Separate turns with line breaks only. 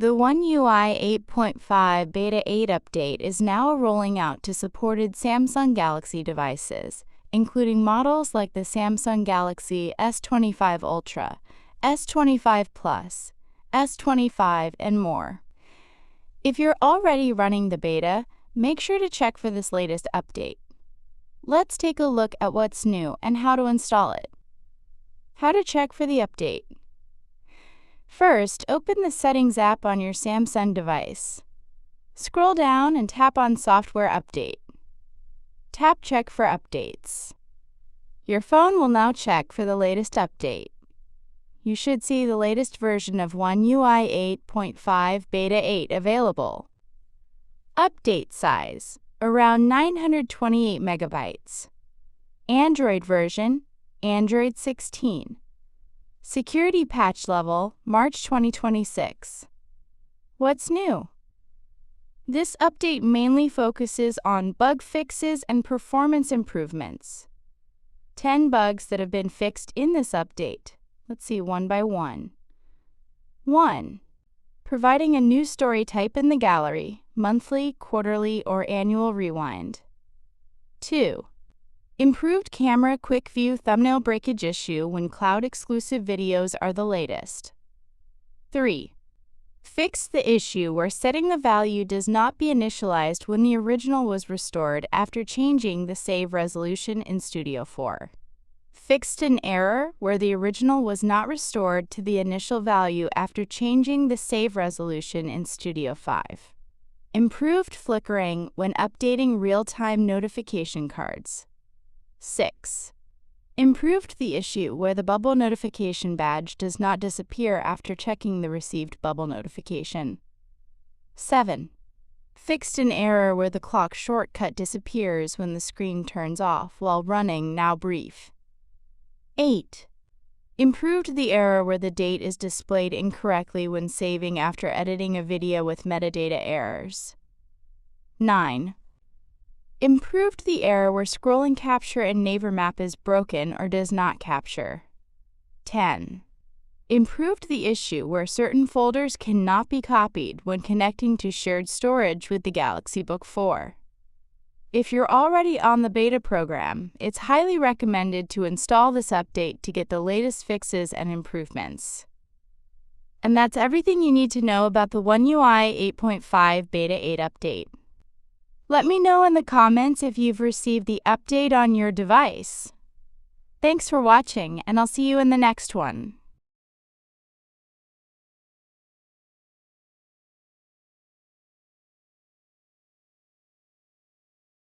The One UI 8.5 Beta 8 update is now rolling out to supported Samsung Galaxy devices, including models like the Samsung Galaxy S25 Ultra, S25 Plus, S25, and more. If you're already running the beta, make sure to check for this latest update. Let's take a look at what's new and how to install it. How to check for the update. First, open the Settings app on your Samsung device. Scroll down and tap on Software Update. Tap Check for updates. Your phone will now check for the latest update. You should see the latest version of One UI 8.5 Beta 8 available. Update size, around 928 megabytes. Android version, Android 16. Security patch level, March 2026. What's new? This update mainly focuses on bug fixes and performance improvements. 10 bugs that have been fixed in this update. Let's see one by one. 1. Providing a new story type in the gallery, monthly, quarterly, or annual rewind. 2. Improved camera quick view thumbnail breakage issue when cloud-exclusive videos are the latest. 3. Fix the issue where setting the value does not be initialized when the original was restored after changing the save resolution in Studio 4. Fixed an error where the original was not restored to the initial value after changing the save resolution in Studio 5. Improved flickering when updating real-time notification cards. 6. Improved the issue where the bubble notification badge does not disappear after checking the received bubble notification. 7. Fixed an error where the clock shortcut disappears when the screen turns off while running Now Brief. 8. Improved the error where the date is displayed incorrectly when saving after editing a video with metadata errors. 9. Improved the error where scrolling capture in Neighbor Map is broken or does not capture. 10. Improved the issue where certain folders cannot be copied when connecting to shared storage with the Galaxy Book 4. If you're already on the beta program, it's highly recommended to install this update to get the latest fixes and improvements. And that's everything you need to know about the One UI 8.5 Beta 8 update. Let me know in the comments if you've received the update on your device. Thanks for watching, and I'll see you in the next one.